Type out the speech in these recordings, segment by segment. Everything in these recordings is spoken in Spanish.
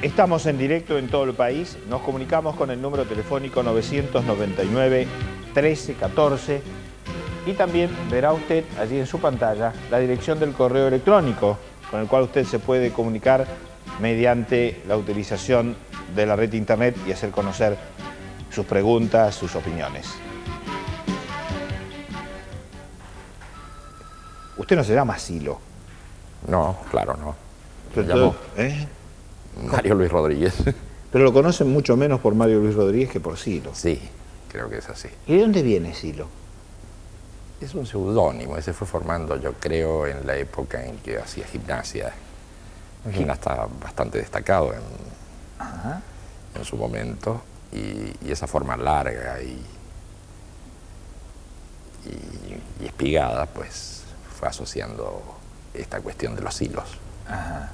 Estamos en directo en todo el país, nos comunicamos con el número telefónico 999-1314 y también verá usted allí en su pantalla la dirección del correo electrónico con el cual usted se puede comunicar mediante la utilización de la red de internet y hacer conocer sus preguntas, sus opiniones. Usted no se llama Silo. No, claro, no. Pero Me llamo ¿eh? Mario Luis Rodríguez. Pero lo conocen mucho menos por Mario Luis Rodríguez que por Silo. Sí, creo que es así. ¿Y de dónde viene Silo? Es un seudónimo, se fue formando, yo creo, en la época en que hacía gimnasia. Un gimnasta bastante destacado en su momento, y esa forma larga y espigada, pues fue asociando esta cuestión de los hilos. Ajá.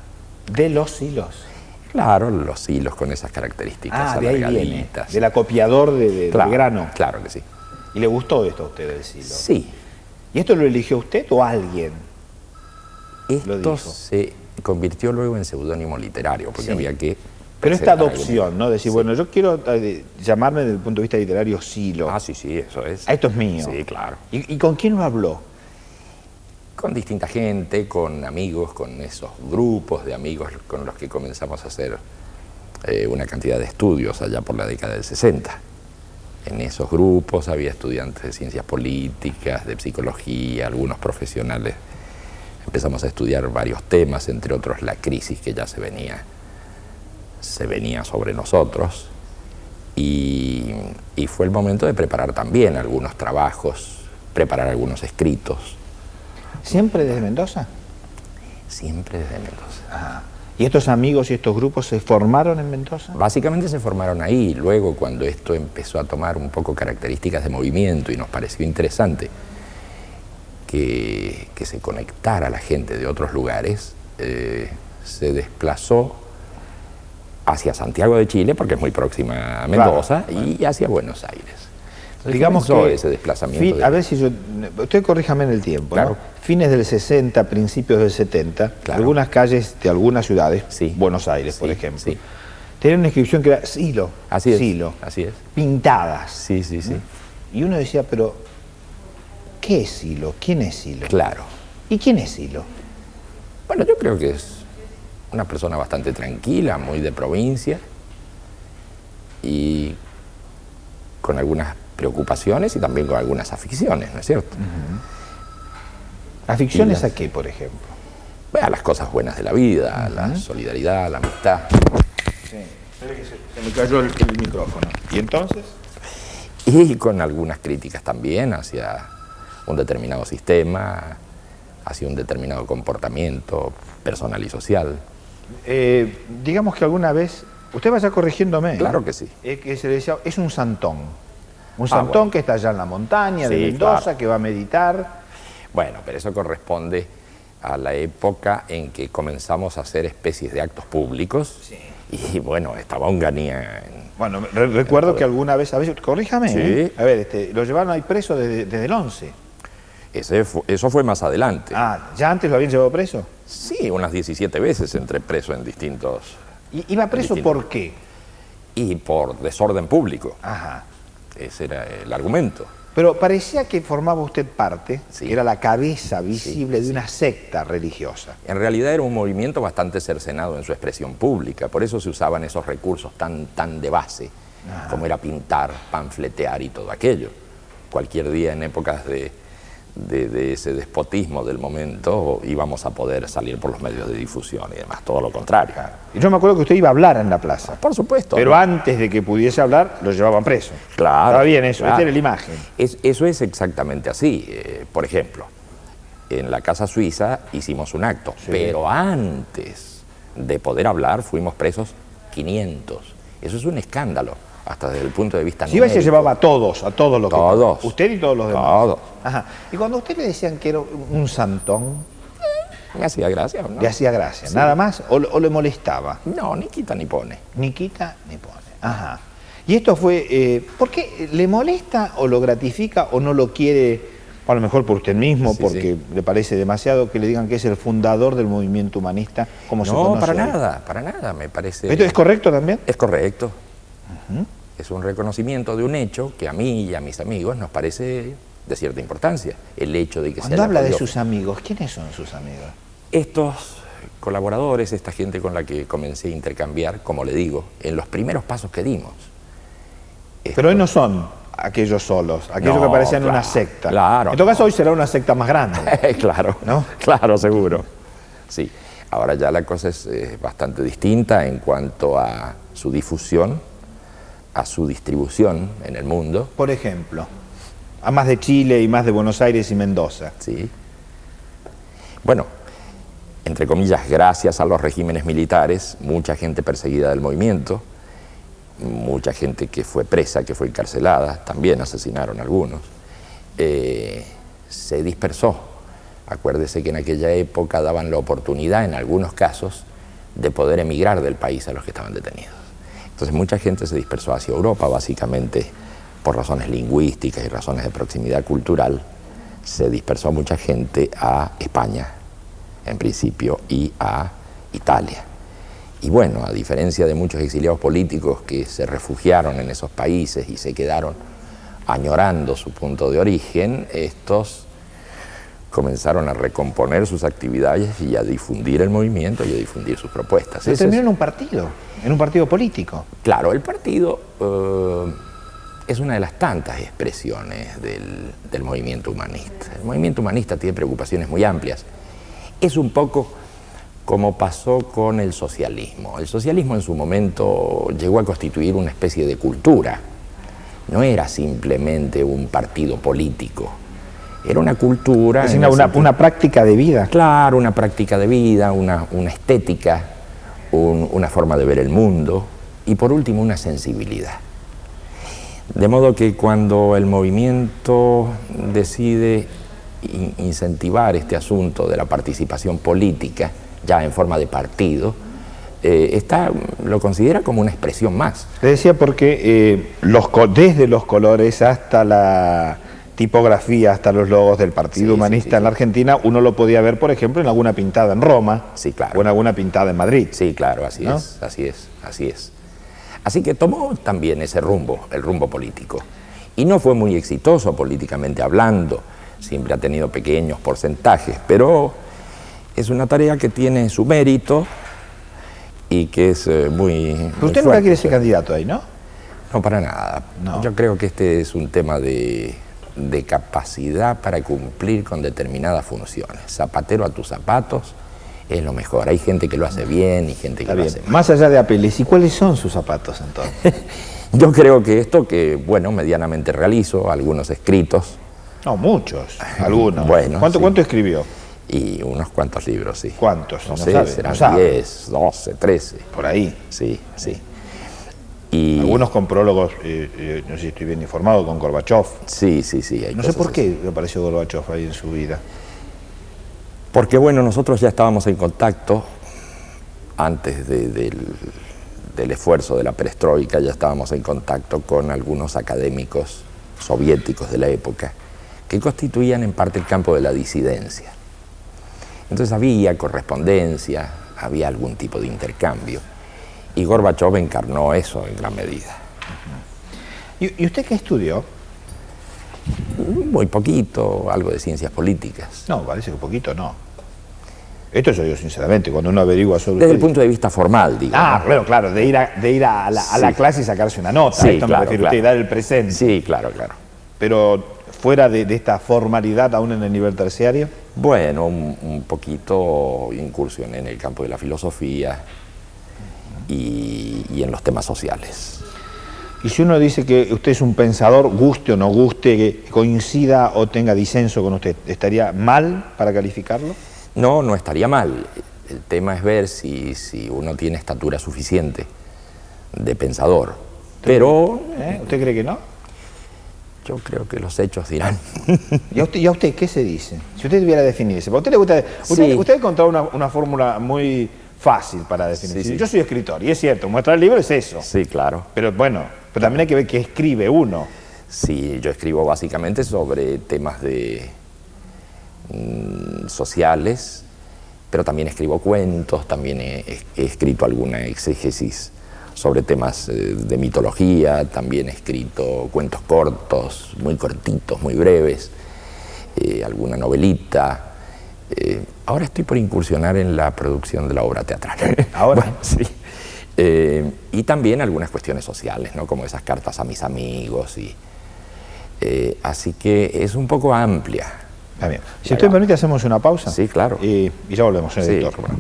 ¿De los hilos? Claro, los hilos con esas características de ahí viene, alargaditas. del acopiador de Claro, grano. Claro que sí. ¿Y le gustó esto a usted del Silo? Sí. ¿Y esto lo eligió usted o alguien? Esto se convirtió luego en seudónimo literario, porque había que... Pero esta adopción, ¿no? Decir, bueno, yo quiero llamarme desde el punto de vista literario Silo. Ah, sí, sí, eso es. Esto es mío. Sí, claro. ¿Y con quién lo habló? Con distinta gente, con amigos, con esos grupos de amigos con los que comenzamos a hacer una cantidad de estudios allá por la década del 60. En esos grupos había estudiantes de ciencias políticas, de psicología, algunos profesionales. Empezamos a estudiar varios temas, entre otros la crisis que ya se venía sobre nosotros. Y fue el momento de preparar también algunos trabajos, preparar algunos escritos. ¿Siempre desde Mendoza? Siempre desde Mendoza. Ajá. ¿Y estos amigos y estos grupos se formaron en Mendoza? Básicamente se formaron ahí. Luego, cuando esto empezó a tomar un poco características de movimiento y nos pareció interesante que se conectara la gente de otros lugares, se desplazó hacia Santiago de Chile, porque es muy próxima a Mendoza, claro, y hacia Buenos Aires. Digamos que ese desplazamiento. A ver si yo... Usted corríjame en el tiempo, claro, ¿no? Fines del 60, principios del 70, claro, algunas calles de algunas ciudades, sí, Buenos Aires, por ejemplo, sí, tenían una inscripción que era Silo. Así es. Silo. Así es. Pintadas. Sí, sí, sí. Y uno decía, pero ¿qué es Silo? ¿Quién es Silo? Claro. ¿Y quién es Silo? Bueno, yo creo que es una persona bastante tranquila, muy de provincia y con algunas preocupaciones y también con algunas aficiones, ¿no es cierto? ¿Aficiones a qué, por ejemplo? A las cosas buenas de la vida, a la solidaridad, la amistad. Sí, se me cayó el micrófono. ¿Y entonces? Y con algunas críticas también hacia un determinado sistema, hacia un determinado comportamiento personal y social. Digamos que alguna vez, usted vaya corrigiéndome. Claro que sí. Que se le decía, es un santón. Un santón, bueno, que está allá en la montaña de Mendoza, claro, que va a meditar. Bueno, pero eso corresponde a la época en que comenzamos a hacer especies de actos públicos. Sí. Y bueno, estaba Onganía. Bueno, recuerdo que alguna vez, a veces, corríjame, sí, a ver, lo llevaron ahí preso desde el 11. Eso fue más adelante. Ah, ¿ya antes lo habían llevado preso? Sí, unas 17 veces entré preso en distintos... ¿Iba preso por qué? Y por desorden público. Ajá. Ese era el argumento. Pero parecía que formaba usted parte, sí, que era la cabeza visible de una secta religiosa. En realidad era un movimiento bastante cercenado en su expresión pública, por eso se usaban esos recursos tan de base, como era pintar, panfletear y todo aquello. Cualquier día en épocas de ese despotismo del momento íbamos a poder salir por los medios de difusión y demás, todo lo contrario. Claro. Y yo me acuerdo que usted iba a hablar en la plaza. Por supuesto. Pero antes de que pudiese hablar, lo llevaban preso. Claro. Estaba bien eso, claro. Esta era la imagen. Eso es exactamente así. Por ejemplo, en la Casa Suiza hicimos un acto, sí, pero antes de poder hablar fuimos presos 500. Eso es un escándalo, hasta desde el punto de vista numérico. Si iba y se llevaba a todos los que... Todos. Usted y todos los demás. Todos. Ajá. Y cuando a usted le decían que era un santón... Me hacía gracia, ¿no? Le hacía gracia, sí, ¿nada más? ¿O le molestaba? No, ni quita ni pone. Ni quita ni pone, ajá. Y esto fue, ¿por qué le molesta o lo gratifica o no lo quiere, a lo mejor por usted mismo, Sí, porque sí. le parece demasiado que le digan que es el fundador del movimiento humanista, como se conoce No, hoy? para nada, me parece... ¿Esto es correcto también? Es correcto. Es un reconocimiento de un hecho que a mí y a mis amigos nos parece de cierta importancia. El hecho de que Cuando se haya habla de podido- sus amigos, ¿quiénes son sus amigos? Estos colaboradores, esta gente con la que comencé a intercambiar, como le digo, en los primeros pasos que dimos. Pero hoy no son aquellos solos, aquellos No, que parecían claro, una secta. claro, En todo no. caso, hoy será una secta más grande. Claro, ¿No? claro, seguro. Sí, ahora ya la cosa es bastante distinta en cuanto a su difusión, a su distribución en el mundo. Por ejemplo, a más de Chile y más de Buenos Aires y Mendoza. Sí. Bueno, entre comillas, gracias a los regímenes militares, mucha gente perseguida del movimiento, mucha gente que fue presa, que fue encarcelada, también asesinaron algunos, se dispersó. Acuérdese que en aquella época daban la oportunidad, en algunos casos, de poder emigrar del país a los que estaban detenidos. Entonces mucha gente se dispersó hacia Europa, básicamente por razones lingüísticas y razones de proximidad cultural. Se dispersó mucha gente a España, en principio, y a Italia. Y bueno, a diferencia de muchos exiliados políticos que se refugiaron en esos países y se quedaron añorando su punto de origen, estos comenzaron a recomponer sus actividades y a difundir el movimiento y a difundir sus propuestas. Se terminó en un partido político. Claro, el partido es una de las tantas expresiones del movimiento humanista. El movimiento humanista tiene preocupaciones muy amplias. Es un poco como pasó con el socialismo. El socialismo en su momento llegó a constituir una especie de cultura. No era simplemente un partido político. Era una cultura... Es una práctica de vida. Claro, una práctica de vida, una estética, una forma de ver el mundo y por último una sensibilidad. De modo que cuando el movimiento decide incentivar este asunto de la participación política, ya en forma de partido, lo considera como una expresión más. Le decía porque desde los colores hasta la tipografía, hasta los logos del Partido Humanista en la Argentina, uno lo podía ver, por ejemplo, en alguna pintada en Roma, sí, claro, o en alguna pintada en Madrid. Sí, claro, así ¿no? es, así es, así es. Así que tomó también ese rumbo, el rumbo político. Y no fue muy exitoso políticamente hablando, siempre ha tenido pequeños porcentajes, pero es una tarea que tiene su mérito y que es muy... Pero usted nunca quiere ser candidato ahí, ¿no? No, para nada. No. Yo creo que este es un tema de capacidad para cumplir con determinadas funciones. Zapatero a tus zapatos es lo mejor. Hay gente que lo hace bien y gente que lo hace mal. Más allá de apeles, ¿y cuáles son sus zapatos entonces? Yo creo que esto que, bueno, medianamente realizo, algunos escritos. No, muchos, algunos. Bueno, ¿Cuánto, sí. ¿Cuánto escribió? Y unos cuantos libros, sí. ¿Cuántos? No No sé, sabe, serán no sabe. 10, 12, 13. Por ahí. Sí, sí. Y Algunos con prólogos, no sé si estoy bien informado, con Gorbachev. sí, sí, sí. Hay No sé cosas por así. qué apareció Gorbachev ahí en su vida. Porque, bueno, nosotros ya estábamos en contacto antes del esfuerzo de la perestroika, ya estábamos en contacto con algunos académicos soviéticos de la época que constituían en parte el campo de la disidencia. Entonces había correspondencia, había algún tipo de intercambio y Gorbachev encarnó eso en gran medida. ¿Y usted qué estudió? Muy poquito, algo de ciencias políticas. No, parece que poquito no. Esto yo digo sinceramente, cuando uno averigua sobre... Desde el punto de vista formal, digo. Ah, ¿no? claro, de ir a la clase y sacarse una nota. Sí, Esto claro, me refiero claro. usted, y dar el presente. Sí, claro, claro. Pero fuera de esta formalidad, aún en el nivel terciario. Bueno, un poquito incursioné en el campo de la filosofía y en los temas sociales. Y si uno dice que usted es un pensador, guste o no guste, que coincida o tenga disenso con usted, ¿estaría mal para calificarlo? No, no estaría mal. El tema es ver si uno tiene estatura suficiente de pensador. Pero ¿Usted cree que no? yo creo que los hechos dirán. ¿Y a usted qué se dice? Si usted tuviera que definirse, porque a usted le gusta... Sí. Usted ha encontrado una fórmula muy fácil para definirse. Sí, sí. Yo soy escritor, y es cierto, muestra el libro es eso. Sí, claro. Pero bueno, Pero también hay que ver qué escribe uno. Sí, yo escribo básicamente sobre temas sociales, pero también escribo cuentos, también he escrito alguna exégesis sobre temas de mitología, también he escrito cuentos cortos, muy cortitos, muy breves, alguna novelita. Ahora estoy por incursionar en la producción de la obra teatral. ¿Ahora? Bueno, sí. Y también algunas cuestiones sociales, ¿no? Como esas cartas a mis amigos. Así que es un poco amplia. Está bien. Si usted me permite, hacemos una pausa. Sí, claro. Y ya volvemos, señor director. Bueno.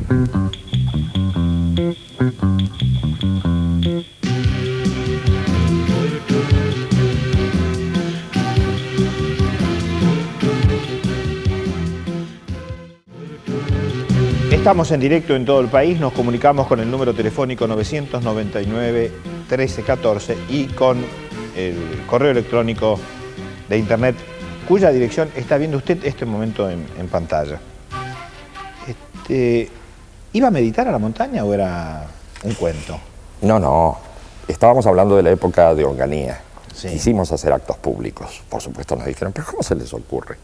Estamos en directo en todo el país, nos comunicamos con el número telefónico 999-1314 y con el correo electrónico de internet, cuya dirección está viendo usted este momento en pantalla. ¿Iba a meditar a la montaña o era un cuento? No. Estábamos hablando de la época de Onganía. Sí. Quisimos hacer actos públicos. Por supuesto nos dijeron, ¿pero cómo se les ocurre?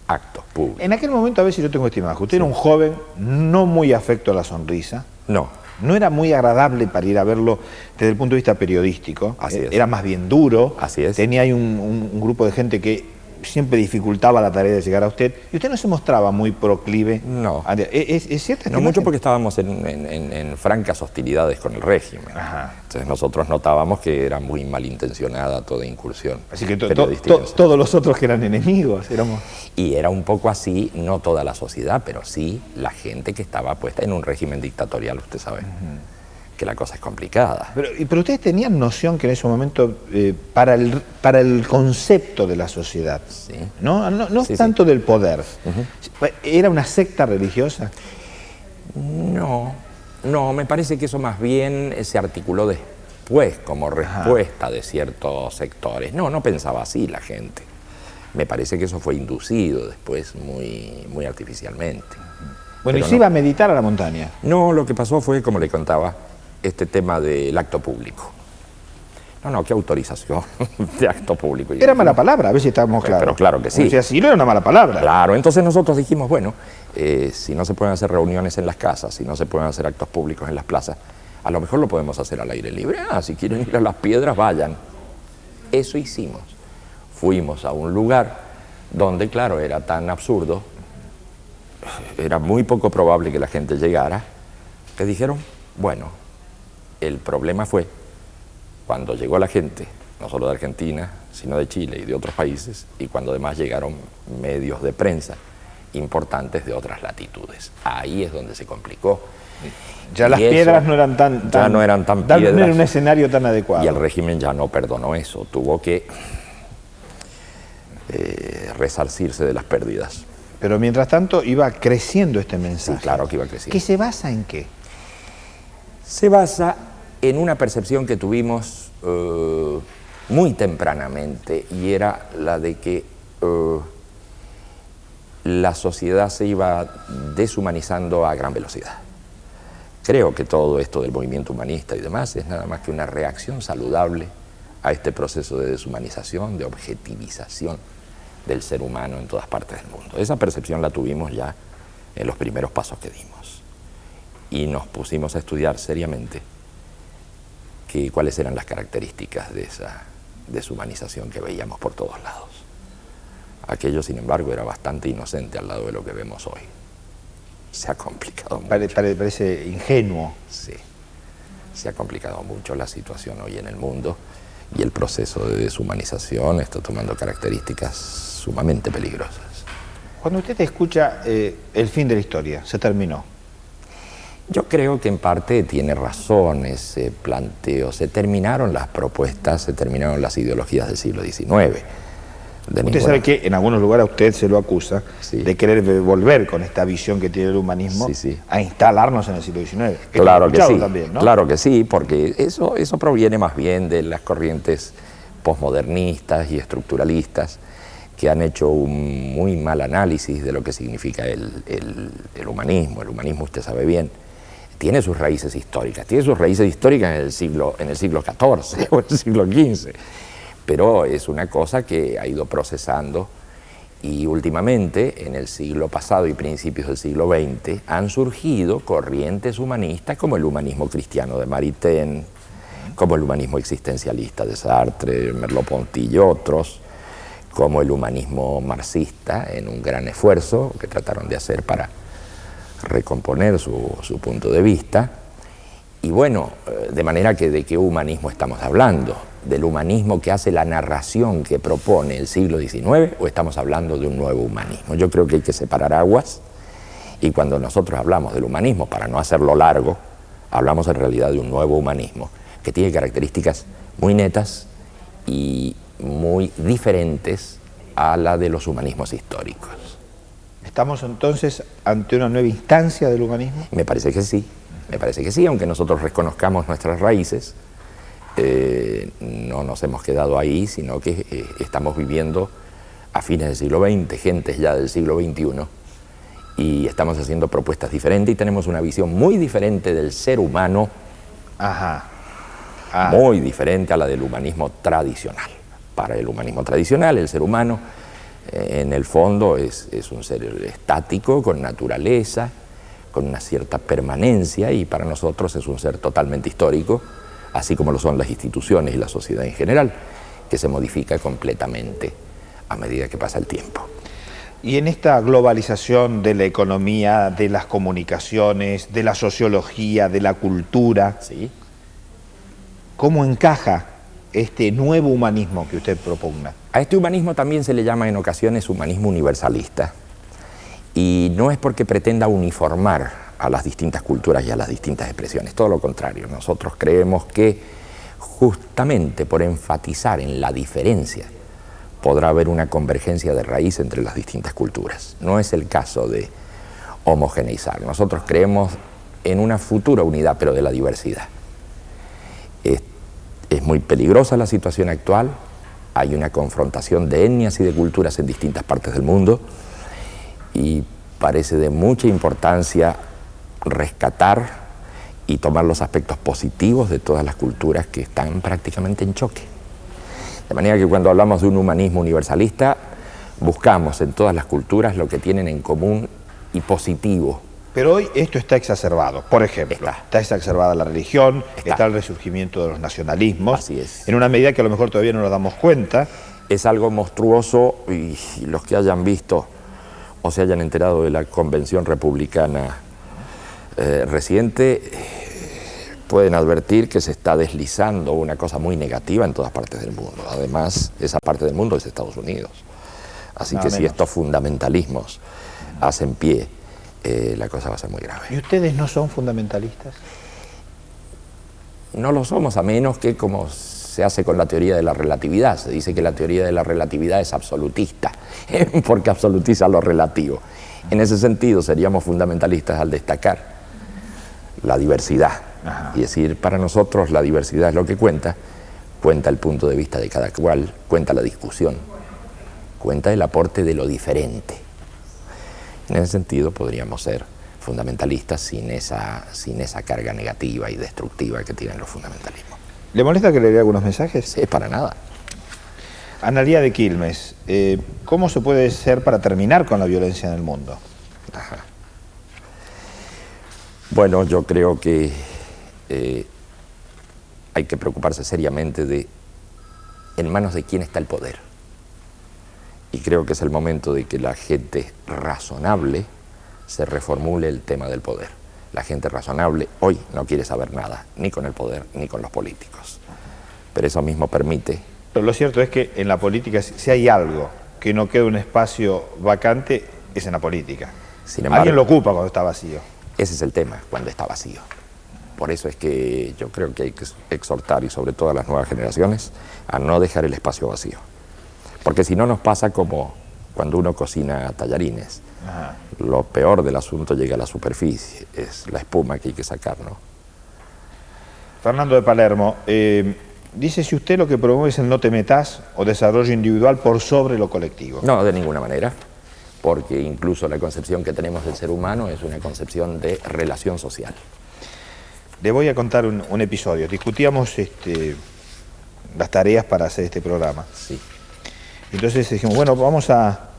Actos públicos. En aquel momento, a ver si yo tengo esta imagen, usted era un joven no muy afecto a la sonrisa. No. No era muy agradable para ir a verlo desde el punto de vista periodístico. Así es. Era más bien duro. Así es. Tenía ahí un grupo de gente que siempre dificultaba la tarea de llegar a usted. Y usted no se mostraba muy proclive. No. ¿Es cierto? No mucho porque estábamos en francas hostilidades con el régimen. Ajá. Entonces nosotros notábamos que era muy malintencionada toda incursión. Así que periodística. todos los otros que eran enemigos éramos... Y era un poco así, no toda la sociedad, pero sí la gente que estaba puesta en un régimen dictatorial, usted sabe. Que la cosa es complicada. Pero ustedes tenían noción que en ese momento, para el concepto de la sociedad, Sí. no Sí, tanto sí. del poder, ¿era una secta religiosa? No, me parece que eso más bien se articuló después como respuesta de ciertos sectores. No pensaba así la gente. Me parece que eso fue inducido después muy artificialmente. Bueno, Pero ¿y se iba a meditar a la montaña? No, lo que pasó fue, como le contaba, este tema del acto público. ¿Qué autorización de acto público? Era mala palabra, a ver si estábamos claros. Pero claro que sí. Si así no era una mala palabra. Claro, entonces nosotros dijimos, bueno, si no se pueden hacer reuniones en las casas, si no se pueden hacer actos públicos en las plazas, a lo mejor lo podemos hacer al aire libre. Si quieren ir a las piedras, vayan. Eso hicimos. Fuimos a un lugar donde, claro, era tan absurdo, era muy poco probable que la gente llegara, que dijeron, bueno, el problema fue cuando llegó la gente, no solo de Argentina, sino de Chile y de otros países, y cuando además llegaron medios de prensa importantes de otras latitudes. Ahí es donde se complicó. Ya las piedras no eran tan piedras. No era un escenario tan adecuado. Y el régimen ya no perdonó eso, tuvo que resarcirse de las pérdidas. Pero mientras tanto iba creciendo este mensaje. Sí, claro que iba creciendo. ¿Que se basa en qué? Se basa en una percepción que tuvimos muy tempranamente, y era la de que la sociedad se iba deshumanizando a gran velocidad. Creo que todo esto del movimiento humanista y demás es nada más que una reacción saludable a este proceso de deshumanización, de objetivización del ser humano en todas partes del mundo. Esa percepción la tuvimos ya en los primeros pasos que dimos. Y nos pusimos a estudiar seriamente cuáles eran las características de esa deshumanización que veíamos por todos lados. Aquello, sin embargo, era bastante inocente al lado de lo que vemos hoy. Se ha complicado mucho. Parece ingenuo. Sí, se ha complicado mucho la situación hoy en el mundo, y el proceso de deshumanización está tomando características sumamente peligrosas. Cuando usted escucha el fin de la historia, se terminó. Yo creo que en parte tiene razón ese planteo. Se terminaron las propuestas, se terminaron las ideologías del siglo XIX. Usted sabe que en algunos lugares a usted se lo acusa de querer volver con esta visión que tiene el humanismo a instalarnos en el siglo XIX. Claro que sí, también, ¿no? Claro que sí, porque eso proviene más bien de las corrientes posmodernistas y estructuralistas que han hecho un muy mal análisis de lo que significa el humanismo. El humanismo, usted sabe bien, tiene sus raíces históricas. Tiene sus raíces históricas en el siglo XIV o en el siglo XV, pero es una cosa que ha ido procesando y últimamente, en el siglo pasado y principios del siglo XX, han surgido corrientes humanistas como el humanismo cristiano de Maritain, como el humanismo existencialista de Sartre, Merleau-Ponty y otros, como el humanismo marxista, en un gran esfuerzo que trataron de hacer para recomponer su punto de vista. Y bueno, de manera que ¿de qué humanismo estamos hablando? ¿Del humanismo que hace la narración que propone el siglo XIX o estamos hablando de un nuevo humanismo? Yo creo que hay que separar aguas y cuando nosotros hablamos del humanismo, para no hacerlo largo, hablamos en realidad de un nuevo humanismo que tiene características muy netas y muy diferentes a la de los humanismos históricos. ¿Estamos entonces ante una nueva instancia del humanismo? Me parece que sí, aunque nosotros reconozcamos nuestras raíces, no nos hemos quedado ahí, sino que estamos viviendo a fines del siglo XX, gentes ya del siglo XXI, y estamos haciendo propuestas diferentes y tenemos una visión muy diferente del ser humano, muy diferente a la del humanismo tradicional. Para el humanismo tradicional, el ser humano, en el fondo, es un ser estático, con naturaleza, con una cierta permanencia, y para nosotros es un ser totalmente histórico, así como lo son las instituciones y la sociedad en general, que se modifica completamente a medida que pasa el tiempo. Y en esta globalización de la economía, de las comunicaciones, de la sociología, de la cultura, ¿sí?, ¿cómo encaja este nuevo humanismo que usted propugna? A este humanismo también se le llama en ocasiones humanismo universalista, y no es porque pretenda uniformar a las distintas culturas y a las distintas expresiones, todo lo contrario. Nosotros creemos que justamente por enfatizar en la diferencia podrá haber una convergencia de raíz entre las distintas culturas. No es el caso de homogeneizar. Nosotros creemos en una futura unidad, pero de la diversidad. Es muy peligrosa la situación actual, hay una confrontación de etnias y de culturas en distintas partes del mundo y parece de mucha importancia rescatar y tomar los aspectos positivos de todas las culturas que están prácticamente en choque. De manera que cuando hablamos de un humanismo universalista, buscamos en todas las culturas lo que tienen en común y positivo. Pero hoy esto está exacerbado. Por ejemplo, está exacerbada la religión, está el resurgimiento de los nacionalismos. Así es. En una medida que a lo mejor todavía no nos damos cuenta. Es algo monstruoso y los que hayan visto o se hayan enterado de la convención republicana reciente pueden advertir que se está deslizando una cosa muy negativa en todas partes del mundo. Además, esa parte del mundo es Estados Unidos. Así que si estos fundamentalismos hacen pie, la cosa va a ser muy grave. ¿Y ustedes no son fundamentalistas? No lo somos, a menos que, como se hace con la teoría de la relatividad, se dice que la teoría de la relatividad es absolutista, porque absolutiza lo relativo. En ese sentido seríamos fundamentalistas al destacar la diversidad. Y decir, para nosotros la diversidad es lo que cuenta el punto de vista de cada cual, cuenta la discusión, cuenta el aporte de lo diferente. En ese sentido podríamos ser fundamentalistas sin esa carga negativa y destructiva que tienen los fundamentalismos. ¿Le molesta que le dé algunos mensajes? Sí, para nada. Analía de Quilmes, ¿cómo se puede hacer para terminar con la violencia en el mundo? Bueno, yo creo que hay que preocuparse seriamente de en manos de quién está el poder. Y creo que es el momento de que la gente razonable se reformule el tema del poder. La gente razonable hoy no quiere saber nada, ni con el poder, ni con los políticos. Pero eso mismo permite... Pero lo cierto es que en la política, si hay algo que no queda un espacio vacante, es en la política. Sin embargo, alguien lo ocupa cuando está vacío. Ese es el tema, cuando está vacío. Por eso es que yo creo que hay que exhortar, y sobre todo a las nuevas generaciones, a no dejar el espacio vacío. Porque si no nos pasa como cuando uno cocina tallarines. Lo peor del asunto llega a la superficie, es la espuma que hay que sacar, ¿no? Fernando de Palermo, dice si usted lo que promueve es el no te metas o desarrollo individual por sobre lo colectivo. No, de ninguna manera, porque incluso la concepción que tenemos del ser humano es una concepción de relación social. le voy a contar un episodio. Discutíamos las tareas para hacer este programa. Sí. Entonces dijimos, bueno, vamos a,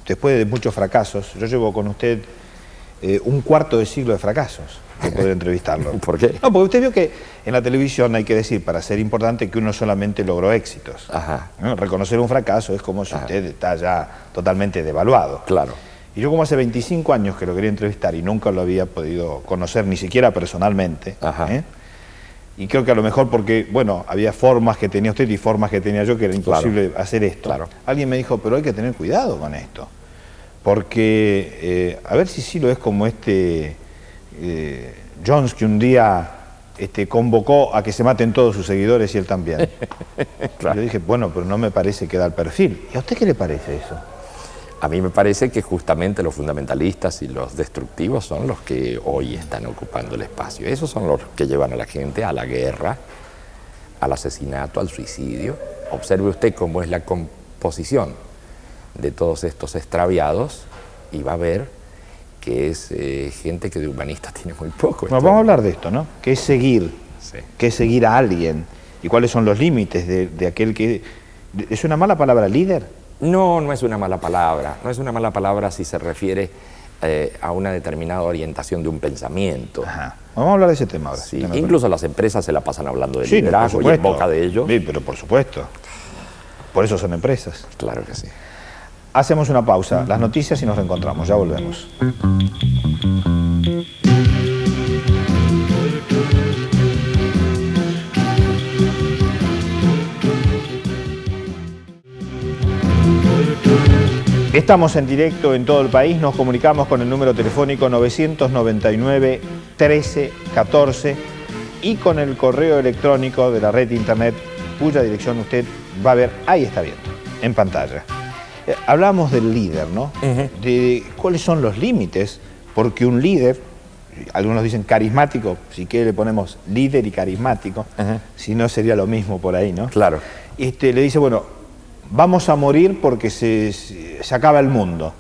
después de muchos fracasos, yo llevo con usted un cuarto de siglo de fracasos de poder entrevistarlo. ¿Por qué? No, porque usted vio que en la televisión hay que decir, para ser importante, que uno solamente logró éxitos. Ajá. ¿No? Reconocer un fracaso es como si usted está ya totalmente devaluado. Claro. Y yo como hace 25 años que lo quería entrevistar y nunca lo había podido conocer, ni siquiera personalmente, y creo que a lo mejor porque, bueno, había formas que tenía usted y formas que tenía yo que era imposible hacer esto. Claro. Alguien me dijo, pero hay que tener cuidado con esto, porque a ver si sí lo es como Jones, que un día convocó a que se maten todos sus seguidores y él también. Claro. Yo dije, bueno, pero no me parece que da el perfil. ¿Y a usted qué le parece eso? A mí me parece que justamente los fundamentalistas y los destructivos son los que hoy están ocupando el espacio. Esos son los que llevan a la gente a la guerra, al asesinato, al suicidio. Observe usted cómo es la composición de todos estos extraviados y va a ver que es gente que de humanista tiene muy poco. Bueno, vamos a hablar de esto, ¿no? ¿Qué es seguir? Sí. ¿Qué es seguir a alguien? ¿Y cuáles son los límites de aquel que... ¿Es una mala palabra líder? No, no es una mala palabra. No es una mala palabra si se refiere a una determinada orientación de un pensamiento. Ajá. Vamos a hablar de ese tema ahora. Sí. Incluso las empresas se la pasan hablando de sí, liderazgo y en boca de ellos. Sí, pero por supuesto. Por eso son empresas. Claro que sí. Hacemos una pausa, las noticias y nos reencontramos. Ya volvemos. Estamos en directo en todo el país, nos comunicamos con el número telefónico 999-1314 y con el correo electrónico de la red internet, cuya dirección usted va a ver, ahí está viendo, en pantalla. Hablamos del líder, ¿no? De cuáles son los límites, porque un líder, algunos dicen carismático, si quiere le ponemos líder y carismático, si no sería lo mismo por ahí, ¿no? Claro. Le dice, bueno, vamos a morir porque se acaba el mundo.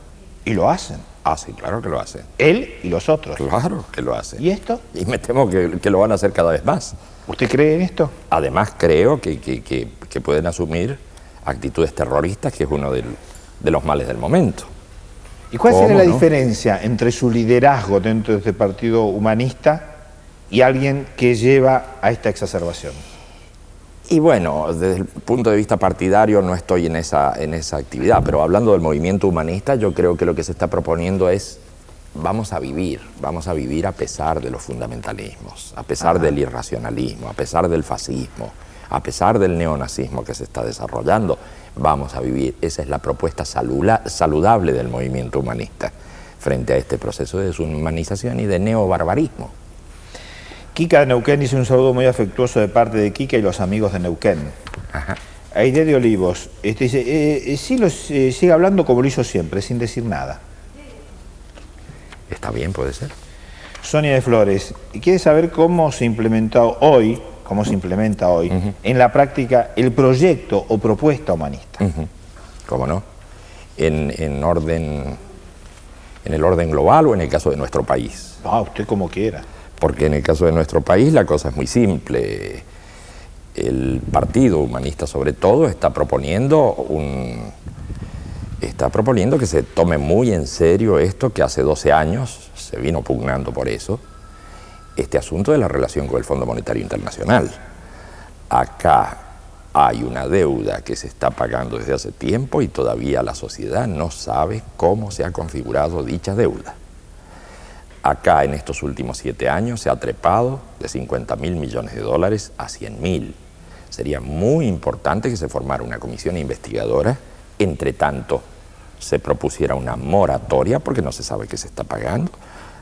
Y lo hacen. Ah, sí, claro que lo hacen. Él y los otros. Claro que lo hacen. ¿Y esto? Y me temo que lo van a hacer cada vez más. ¿Usted cree en esto? Además, creo que pueden asumir actitudes terroristas, que es uno de los males del momento. ¿Y cuál sería la diferencia entre su liderazgo dentro de este partido humanista y alguien que lleva a esta exacerbación? Y bueno, desde el punto de vista partidario no estoy en esa actividad, pero hablando del movimiento humanista, yo creo que lo que se está proponiendo es vamos a vivir a pesar de los fundamentalismos, a pesar del irracionalismo, a pesar del fascismo, a pesar del neonazismo que se está desarrollando, vamos a vivir. Esa es la propuesta saludable del movimiento humanista frente a este proceso de deshumanización y de neobarbarismo. Kika de Neuquén dice un saludo muy afectuoso de parte de Kika y los amigos de Neuquén. Ajá. Aide de Olivos dice, sigue hablando como lo hizo siempre, sin decir nada. Está bien, puede ser. Sonia de Flores, quiere saber cómo se implementa hoy en la práctica el proyecto o propuesta humanista. ¿Cómo no? En el orden global o en el caso de nuestro país. Usted como quiera. Porque en el caso de nuestro país la cosa es muy simple. El Partido Humanista, sobre todo, está proponiendo que se tome muy en serio esto que hace 12 años se vino pugnando por eso, este asunto de la relación con el Fondo Monetario Internacional. Acá hay una deuda que se está pagando desde hace tiempo y todavía la sociedad no sabe cómo se ha configurado dicha deuda. Acá en estos últimos 7 años se ha trepado de 50.000 millones de dólares a 100.000. Sería muy importante que se formara una comisión investigadora, entre tanto se propusiera una moratoria, porque no se sabe qué se está pagando,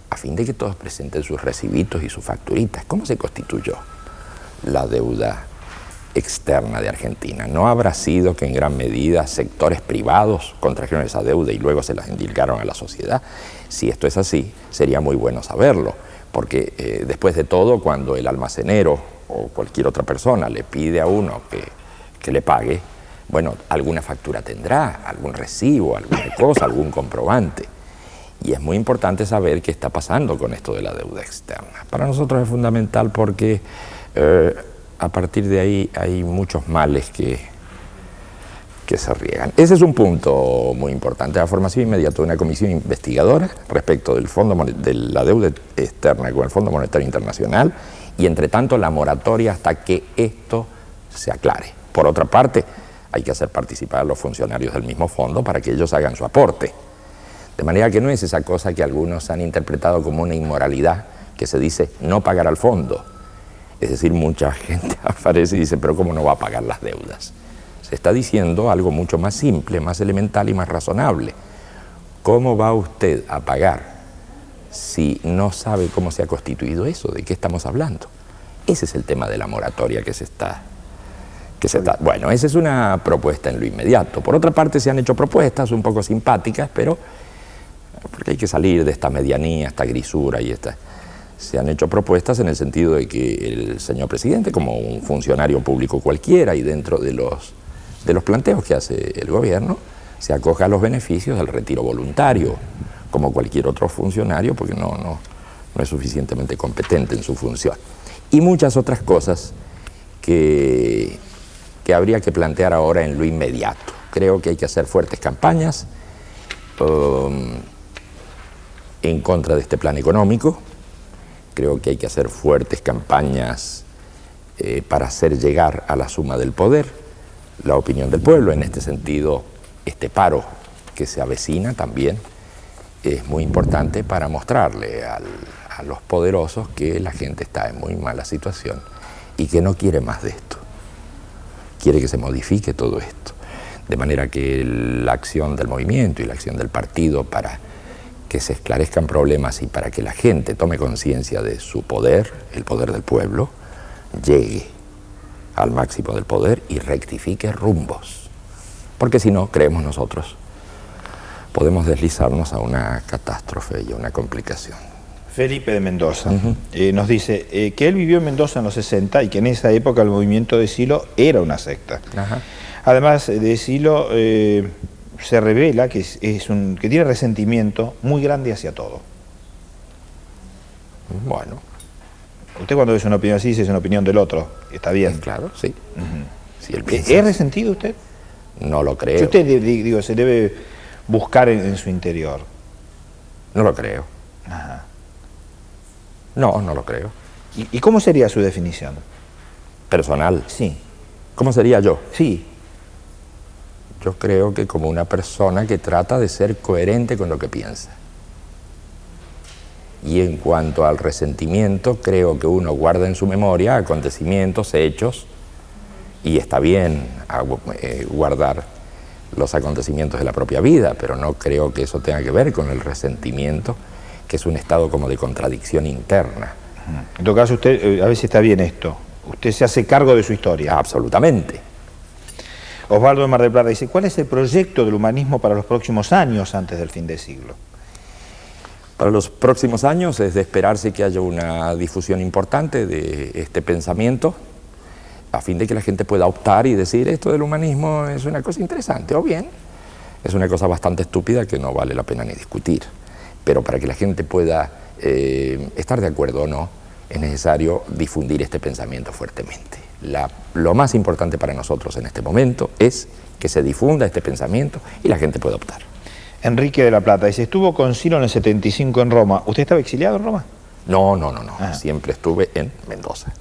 a fin de que todos presenten sus recibitos y sus facturitas. ¿Cómo se constituyó la deuda externa de Argentina? ¿No habrá sido que en gran medida sectores privados contrajeron esa deuda y luego se las endilgaron a la sociedad? Si esto es así, sería muy bueno saberlo, porque después de todo, cuando el almacenero o cualquier otra persona le pide a uno que le pague, bueno, alguna factura tendrá, algún recibo, alguna cosa, algún comprobante. Y es muy importante saber qué está pasando con esto de la deuda externa. Para nosotros es fundamental porque a partir de ahí hay muchos males que se riegan. Ese es un punto muy importante, la formación inmediata de una comisión investigadora respecto de la deuda externa con el Fondo Monetario Internacional y, entre tanto, la moratoria hasta que esto se aclare. Por otra parte, hay que hacer participar a los funcionarios del mismo fondo para que ellos hagan su aporte. De manera que no es esa cosa que algunos han interpretado como una inmoralidad, que se dice no pagar al fondo. Es decir, mucha gente aparece y dice, pero ¿cómo no va a pagar las deudas? Se está diciendo algo mucho más simple, más elemental y más razonable. ¿Cómo va usted a pagar si no sabe cómo se ha constituido eso? ¿De qué estamos hablando? Ese es el tema de la moratoria que se está... Bueno, esa es una propuesta en lo inmediato. Por otra parte, se han hecho propuestas un poco simpáticas, pero porque hay que salir de esta medianía, esta grisura y esta... Se han hecho propuestas en el sentido de que el señor presidente, como un funcionario público cualquiera y dentro de los planteos que hace el gobierno, se acoja a los beneficios del retiro voluntario, como cualquier otro funcionario, porque no es suficientemente competente en su función. Y muchas otras cosas que habría que plantear ahora en lo inmediato. Creo que hay que hacer fuertes campañas en contra de este plan económico. Creo que hay que hacer fuertes campañas para hacer llegar a la suma del poder la opinión del pueblo. En este sentido, este paro que se avecina también es muy importante para mostrarle a los poderosos que la gente está en muy mala situación y que no quiere más de esto. Quiere que se modifique todo esto. De manera que la acción del movimiento y la acción del partido para que se esclarezcan problemas y para que la gente tome conciencia de su poder, el poder del pueblo, llegue al máximo del poder y rectifique rumbos. Porque si no, creemos nosotros, podemos deslizarnos a una catástrofe y a una complicación. Felipe de Mendoza nos dice que él vivió en Mendoza en los 60 y que en esa época el movimiento de Silo era una secta. Ajá. Además de Silo se revela que que tiene resentimiento muy grande hacia todo. Bueno. Usted cuando dice una opinión así, dice es una opinión del otro. Está bien. Claro, sí. Si él ¿Es resentido usted? No lo creo. Si usted, digo, se debe buscar en su interior. No lo creo. Ajá. No lo creo. ¿Y cómo sería su definición? ¿Personal? Sí. ¿Cómo sería yo? Sí. Yo creo que como una persona que trata de ser coherente con lo que piensa. Y en cuanto al resentimiento, creo que uno guarda en su memoria acontecimientos, hechos, y está bien guardar los acontecimientos de la propia vida, pero no creo que eso tenga que ver con el resentimiento, que es un estado como de contradicción interna. En todo caso, usted, a ver si está bien esto, usted se hace cargo de su historia. Absolutamente. Osvaldo de Mar del Plata dice, ¿cuál es el proyecto del humanismo para los próximos años antes del fin de siglo? Para los próximos años es de esperarse que haya una difusión importante de este pensamiento, a fin de que la gente pueda optar y decir esto del humanismo es una cosa interesante, o bien es una cosa bastante estúpida que no vale la pena ni discutir. Pero para que la gente pueda estar de acuerdo o no, es necesario difundir este pensamiento fuertemente. Lo más importante para nosotros en este momento es que se difunda este pensamiento y la gente pueda optar. Enrique de la Plata dice, estuvo con Silo en el 75 en Roma. ¿Usted estaba exiliado en Roma? No. Siempre estuve en Mendoza.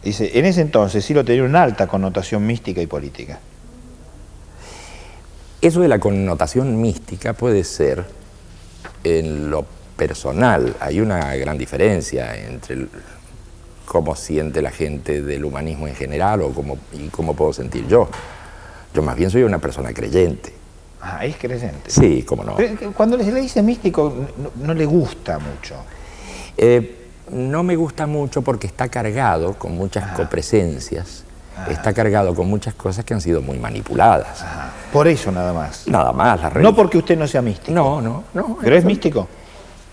Dice, en ese entonces Silo tenía una alta connotación mística y política. Eso de la connotación mística puede ser en lo personal. Hay una gran diferencia entre cómo siente la gente del humanismo en general y cómo puedo sentir yo. Yo más bien soy una persona creyente. Ah, ¿es creyente? Sí, cómo no. Pero cuando se le dice místico, no le gusta mucho. No me gusta mucho porque está cargado con muchas copresencias, está cargado con muchas cosas que han sido muy manipuladas. Por eso nada más. Nada más, la religión. No porque usted no sea místico. No. ¿Pero es místico?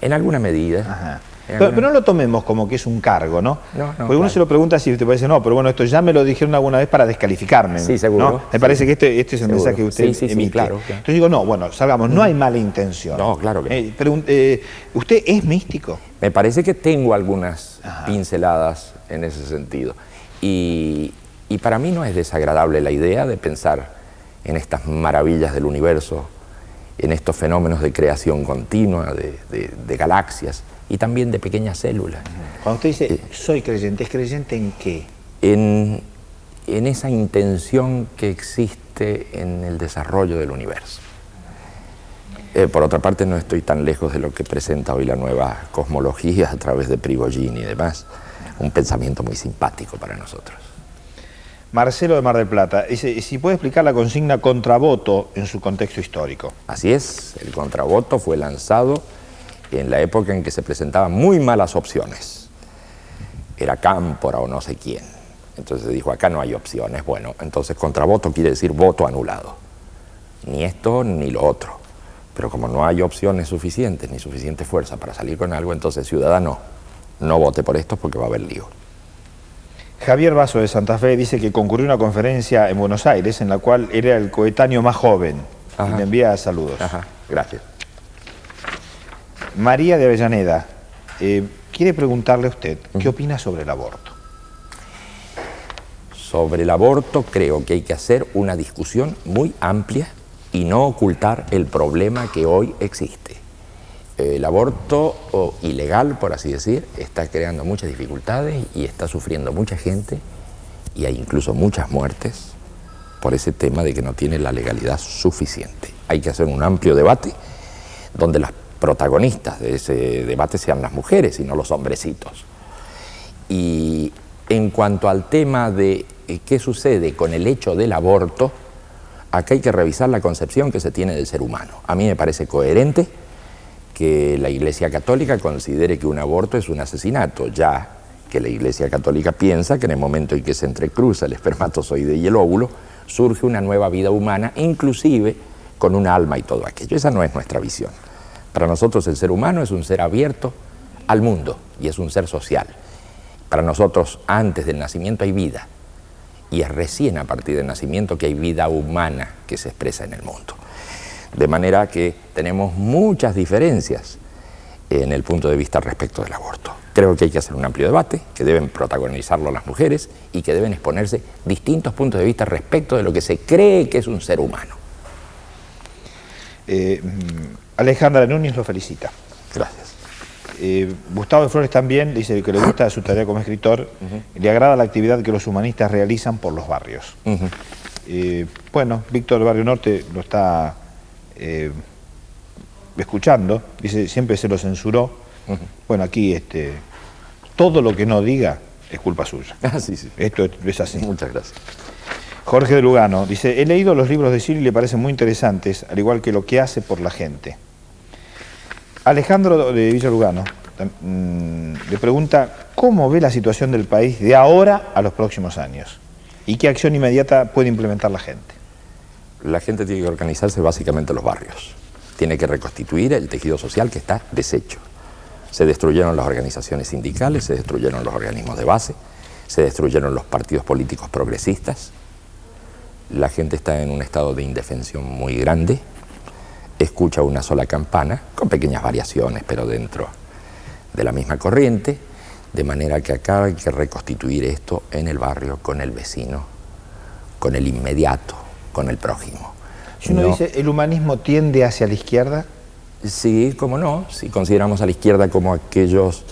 En alguna medida. Pero no lo tomemos como que es un cargo, ¿no? Porque uno se lo pregunta si te parece, no, pero bueno, esto ya me lo dijeron alguna vez para descalificarme. Sí, seguro. ¿no? Me parece que este es el mensaje que usted emite. Sí, claro. Entonces digo, no, bueno, salgamos, no hay mala intención. No, claro que no. Pero, ¿usted es místico? Me parece que tengo algunas pinceladas en ese sentido. Y para mí no es desagradable la idea de pensar en estas maravillas del universo, en estos fenómenos de creación continua, de galaxias y también de pequeñas células. Cuando usted dice, soy creyente, ¿es creyente en qué? En esa intención que existe en el desarrollo del universo. Por otra parte, no estoy tan lejos de lo que presenta hoy la nueva cosmología a través de Prigogine y demás. Un pensamiento muy simpático para nosotros. Marcelo de Mar del Plata dice, si puede explicar la consigna contravoto en su contexto histórico. Así es, el contravoto fue lanzado en la época en que se presentaban muy malas opciones. Era Cámpora o no sé quién. Entonces se dijo, acá no hay opciones. Bueno, entonces contravoto quiere decir voto anulado. Ni esto ni lo otro. Pero como no hay opciones suficientes, ni suficiente fuerza para salir con algo, entonces ciudadano, no vote por esto porque va a haber lío. Javier Vaso de Santa Fe dice que concurrió a una conferencia en Buenos Aires en la cual era el coetáneo más joven. Y me envía saludos. Gracias. María de Avellaneda quiere preguntarle a usted qué opina sobre el aborto. Sobre el aborto creo que hay que hacer una discusión muy amplia y no ocultar el problema que hoy existe. El aborto ilegal, por así decir, está creando muchas dificultades y está sufriendo mucha gente y hay incluso muchas muertes por ese tema de que no tiene la legalidad suficiente. Hay que hacer un amplio debate donde las protagonistas de ese debate sean las mujeres y no los hombrecitos. Y en cuanto al tema de qué sucede con el hecho del aborto, acá hay que revisar la concepción que se tiene del ser humano. A mí me parece coherente que la Iglesia Católica considere que un aborto es un asesinato, ya que la Iglesia Católica piensa que en el momento en que se entrecruza el espermatozoide y el óvulo, surge una nueva vida humana, inclusive con un alma y todo aquello. Esa no es nuestra visión. Para nosotros el ser humano es un ser abierto al mundo y es un ser social. Para nosotros antes del nacimiento hay vida y es recién a partir del nacimiento que hay vida humana que se expresa en el mundo. De manera que tenemos muchas diferencias en el punto de vista respecto del aborto. Creo que hay que hacer un amplio debate, que deben protagonizarlo las mujeres y que deben exponerse distintos puntos de vista respecto de lo que se cree que es un ser humano. Alejandra Núñez lo felicita. Gracias. Gustavo de Flores también dice que le gusta su tarea como escritor y le agrada la actividad que los humanistas realizan por los barrios. Bueno, Víctor del Barrio Norte lo está escuchando, dice, siempre se lo censuró. Bueno, aquí todo lo que no diga es culpa suya. Sí. Esto es así. Muchas gracias. Jorge de Lugano dice, he leído los libros de Silo y le parecen muy interesantes, al igual que lo que hace por la gente. Alejandro de Villa Lugano le pregunta, ¿cómo ve la situación del país de ahora a los próximos años? ¿Y qué acción inmediata puede implementar la gente? La gente tiene que organizarse básicamente en los barrios. Tiene que reconstituir el tejido social que está deshecho. Se destruyeron las organizaciones sindicales, se destruyeron los organismos de base, se destruyeron los partidos políticos progresistas. La gente está en un estado de indefensión muy grande. Escucha una sola campana, con pequeñas variaciones, pero dentro de la misma corriente, de manera que acá hay que reconstituir esto en el barrio, con el vecino, con el inmediato, con el prójimo. Si uno dice, ¿el humanismo tiende hacia la izquierda? Sí, cómo no, si consideramos a la izquierda como aquellos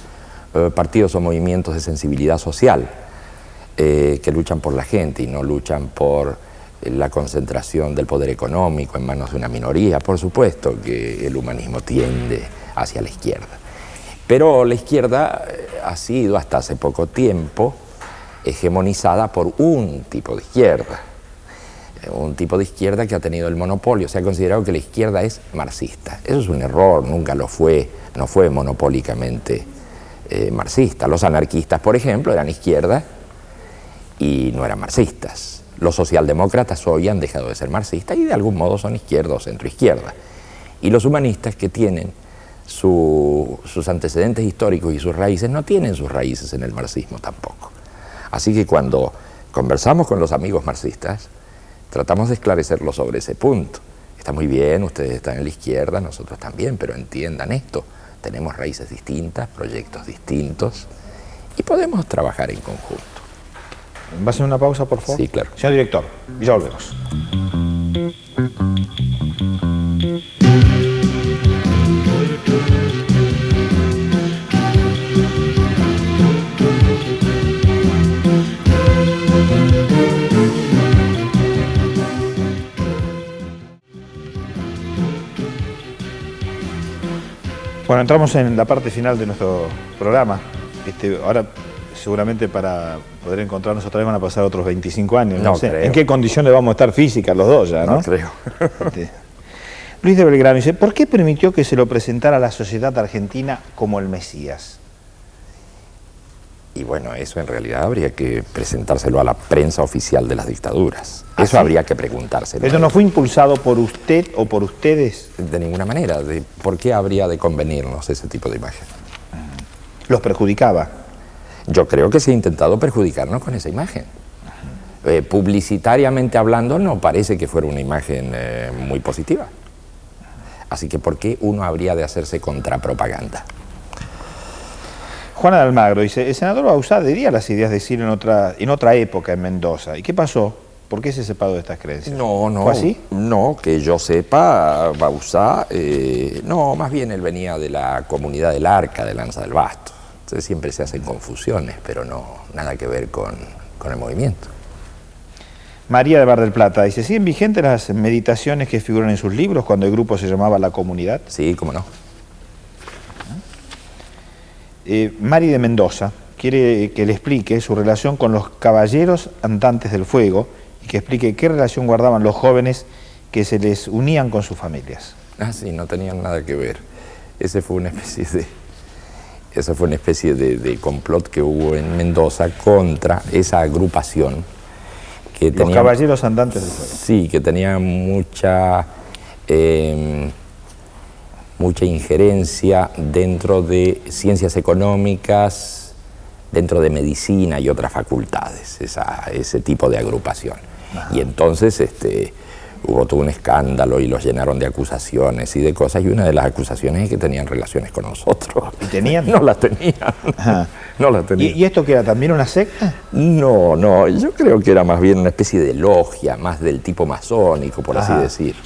partidos o movimientos de sensibilidad social que luchan por la gente y no luchan por la concentración del poder económico en manos de una minoría, por supuesto que el humanismo tiende hacia la izquierda. Pero la izquierda ha sido hasta hace poco tiempo hegemonizada por un tipo de izquierda. Un tipo de izquierda que ha tenido el monopolio. Se ha considerado que la izquierda es marxista. Eso es un error, nunca lo fue, no fue monopólicamente marxista. Los anarquistas, por ejemplo, eran izquierda y no eran marxistas. Los socialdemócratas hoy han dejado de ser marxistas y de algún modo son izquierda o centroizquierda. Y los humanistas, que tienen sus antecedentes históricos y sus raíces no tienen sus raíces en el marxismo tampoco. Así que cuando conversamos con los amigos marxistas, tratamos de esclarecerlos sobre ese punto. Está muy bien, ustedes están en la izquierda, nosotros también, pero entiendan esto, tenemos raíces distintas, proyectos distintos y podemos trabajar en conjunto. ¿Va a hacer una pausa, por favor? Sí, claro. Señor director, y ya volvemos. Bueno, entramos en la parte final de nuestro programa. Ahora, seguramente para poder encontrarnos otra vez van a pasar otros 25 años. No sé creo. en qué condiciones vamos a estar físicas los dos ya, ¿no? No creo. Luis de Belgrano dice, ¿por qué permitió que se lo presentara a la sociedad argentina como el Mesías? Y bueno, eso en realidad habría que presentárselo a la prensa oficial de las dictaduras. Eso ¿sí? Habría que preguntárselo. ¿Eso no fue impulsado por usted o por ustedes? De ninguna manera. ¿Por qué habría de convenirnos ese tipo de imagen? ¿Los perjudicaba? Yo creo que se ha intentado perjudicarnos con esa imagen. Publicitariamente hablando, no parece que fuera una imagen muy positiva. Así que ¿por qué uno habría de hacerse contrapropaganda? Juana de Almagro dice, el senador Bauzá adhería a las ideas de Ciro en otra época en Mendoza. ¿Y qué pasó? ¿Por qué se separó de estas creencias? No. ¿Fue así? No, que yo sepa, Bauzá, no, más bien él venía de la comunidad del Arca, de Lanza del Basto. Entonces siempre se hacen confusiones, pero no, nada que ver con el movimiento. María de Mar del Plata dice, ¿siguen vigentes las meditaciones que figuran en sus libros cuando el grupo se llamaba La Comunidad? Sí, cómo no. Mari de Mendoza quiere que le explique su relación con los caballeros andantes del fuego y que explique qué relación guardaban los jóvenes que se les unían con sus familias. Ah, sí, no tenían nada que ver. Esa fue una especie de complot que hubo en Mendoza contra esa agrupación que tenía... Los caballeros andantes del fuego. Sí, que tenía mucha injerencia dentro de ciencias económicas, dentro de medicina y otras facultades, ese tipo de agrupación. Ajá. Y entonces hubo todo un escándalo y los llenaron de acusaciones y de cosas, y una de las acusaciones es que tenían relaciones con nosotros. ¿Y tenían? No las tenían. Ajá. No las tenían. ¿Y esto que era también una secta? No, yo creo que era más bien una especie de logia, más del tipo masónico, por así decir.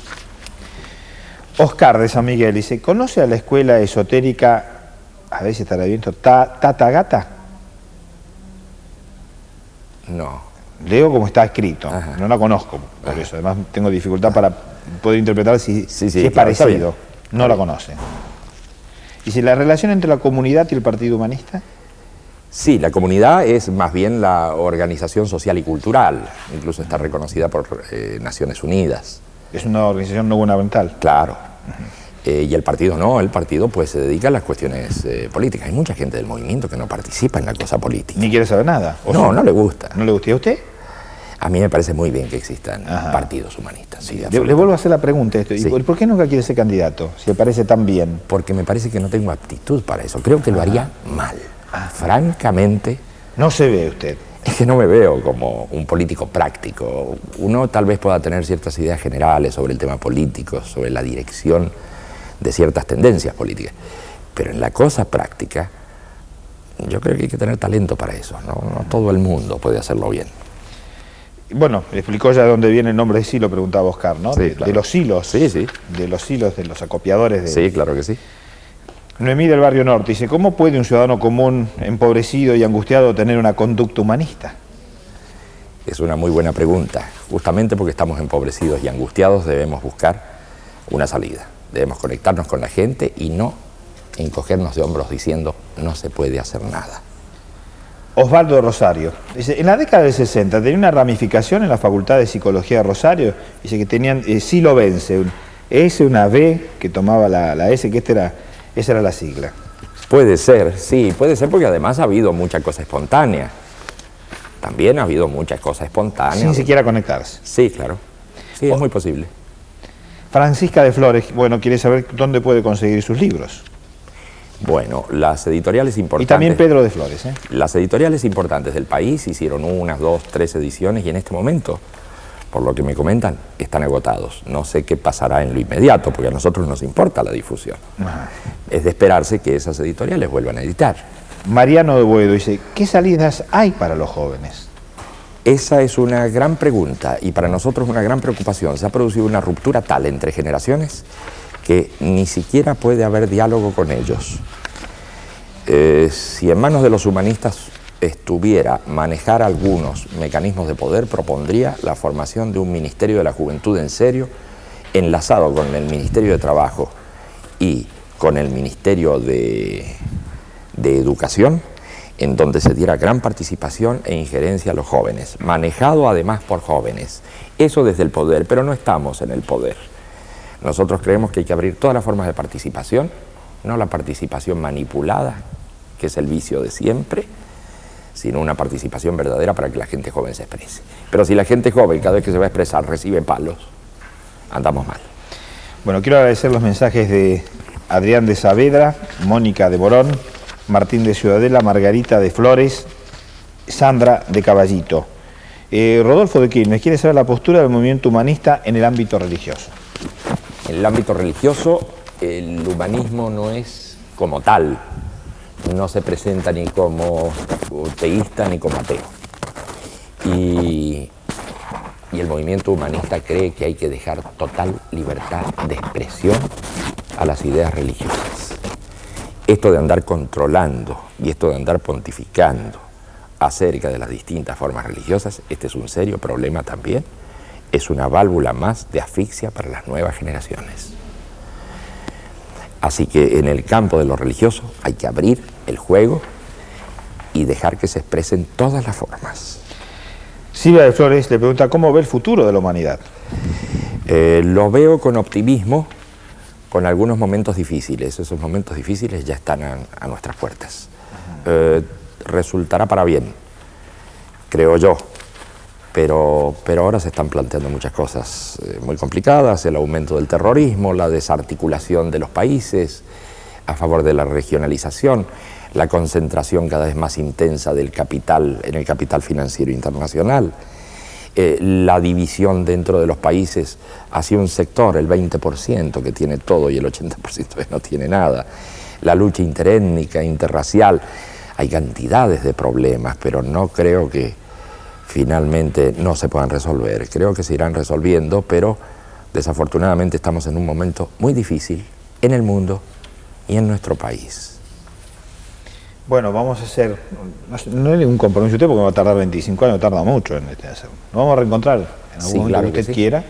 Oscar de San Miguel dice, ¿conoce a la escuela esotérica, a ver si estará bien, Tathagata? No. Leo como está escrito, Ajá. No la conozco, por eso además tengo dificultad para poder interpretar si es claro, parecido. No la conoce. ¿Y si la relación entre la comunidad y el Partido Humanista? Sí, la comunidad es más bien la organización social y cultural, incluso está reconocida por Naciones Unidas. Es una organización no gubernamental. Claro. Y el partido no, el partido pues se dedica a las cuestiones políticas. Hay mucha gente del movimiento que no participa en la cosa política. Ni quiere saber nada. No le gusta. ¿No le gusta? ¿Y a usted? A mí me parece muy bien que existan partidos humanistas. Sí, le vuelvo a hacer la pregunta. ¿Y sí. por qué nunca quiere ser candidato? Si le parece tan bien. Porque me parece que no tengo aptitud para eso. Creo que lo haría mal. Francamente. No se ve usted. Es que no me veo como un político práctico. Uno tal vez pueda tener ciertas ideas generales sobre el tema político, sobre la dirección de ciertas tendencias políticas. Pero en la cosa práctica, yo creo que hay que tener talento para eso. No todo el mundo puede hacerlo bien. Bueno, explicó ya de dónde viene el nombre de silo, preguntaba Oscar, ¿no? Sí, claro. De los silos. Sí, sí. De los silos, de los acopiadores. De... Sí, claro que sí. Noemí del Barrio Norte dice, ¿cómo puede un ciudadano común, empobrecido y angustiado, tener una conducta humanista? Es una muy buena pregunta. Justamente porque estamos empobrecidos y angustiados debemos buscar una salida. Debemos conectarnos con la gente y no encogernos de hombros diciendo no se puede hacer nada. Osvaldo Rosario dice, en la década del 60 tenía una ramificación en la Facultad de Psicología de Rosario, dice que tenían silobense, un S, una B, que tomaba la S, que esa era la sigla. Puede ser, sí, puede ser porque además ha habido mucha cosa espontánea. También ha habido muchas cosas espontáneas. Sin siquiera conectarse. Sí, claro. Sí, es muy posible. Francisca de Flores, bueno, quiere saber dónde puede conseguir sus libros. Bueno, las editoriales importantes... Y también Pedro de Flores, ¿eh? Las editoriales importantes del país hicieron 1, 2, 3 ediciones y en este momento, por lo que me comentan, están agotados. No sé qué pasará en lo inmediato, porque a nosotros nos importa la difusión. Ajá. Es de esperarse que esas editoriales vuelvan a editar. Mariano de Boedo dice, ¿qué salidas hay para los jóvenes? Esa es una gran pregunta y para nosotros una gran preocupación. Se ha producido una ruptura tal entre generaciones que ni siquiera puede haber diálogo con ellos. Si en manos de los humanistas estuviera manejar algunos mecanismos de poder, propondría la formación de un Ministerio de la Juventud en serio, enlazado con el Ministerio de Trabajo y con el Ministerio de Educación, en donde se diera gran participación e injerencia a los jóvenes, manejado además por jóvenes. Eso desde el poder, pero no estamos en el poder. Nosotros creemos que hay que abrir todas las formas de participación, no la participación manipulada, que es el vicio de siempre, sino una participación verdadera para que la gente joven se exprese. Pero si la gente joven, cada vez que se va a expresar, recibe palos, andamos mal. Bueno, quiero agradecer los mensajes de Adrián de Saavedra, Mónica de Morón, Martín de Ciudadela, Margarita de Flores, Sandra de Caballito. Rodolfo de Quilmes quiere saber la postura del movimiento humanista en el ámbito religioso. En el ámbito religioso, el humanismo no es como tal, no se presenta ni como teísta ni como ateo. Y el movimiento humanista cree que hay que dejar total libertad de expresión a las ideas religiosas. Esto de andar controlando y esto de andar pontificando acerca de las distintas formas religiosas, este es un serio problema también, es una válvula más de asfixia para las nuevas generaciones. Así que en el campo de lo religioso hay que abrir el juego y dejar que se expresen todas las formas. Silvia de Flores le pregunta cómo ve el futuro de la humanidad. Lo veo con optimismo, con algunos momentos difíciles. Esos momentos difíciles ya están a nuestras puertas. Resultará para bien, creo yo, pero ahora se están planteando muchas cosas muy complicadas, el aumento del terrorismo, la desarticulación de los países a favor de la regionalización, la concentración cada vez más intensa del capital en el capital financiero internacional, la división dentro de los países hacia un sector, el 20% que tiene todo y el 80% que no tiene nada, la lucha interétnica, interracial. Hay cantidades de problemas, pero no creo que finalmente no se puedan resolver. Creo que se irán resolviendo, pero desafortunadamente estamos en un momento muy difícil en el mundo y en nuestro país. Bueno, vamos a hacer, no hay ningún compromiso usted porque va a tardar 25 años, tarda mucho en hacerlo. Nos vamos a reencontrar en algún momento que usted quiera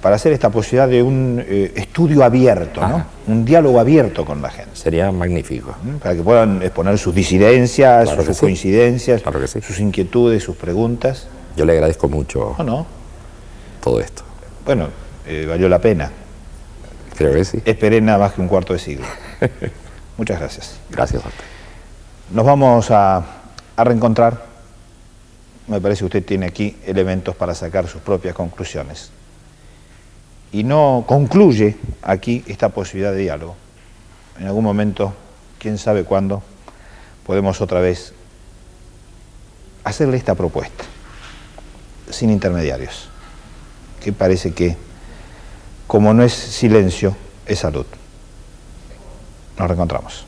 para hacer esta posibilidad de un estudio abierto, ¿no? Un diálogo abierto con la gente. Sería magnífico. Para que puedan exponer sus disidencias, claro sus coincidencias, claro que sí, sus inquietudes, sus preguntas. Yo le agradezco mucho todo esto. Bueno, valió la pena. Creo que sí. Esperé nada más que un cuarto de siglo. Muchas gracias. Gracias a usted. Nos vamos a reencontrar. Me parece que usted tiene aquí elementos para sacar sus propias conclusiones. Y no concluye aquí esta posibilidad de diálogo. En algún momento, quién sabe cuándo, podemos otra vez hacerle esta propuesta, sin intermediarios, que parece que, como no es silencio, es salud. Nos reencontramos.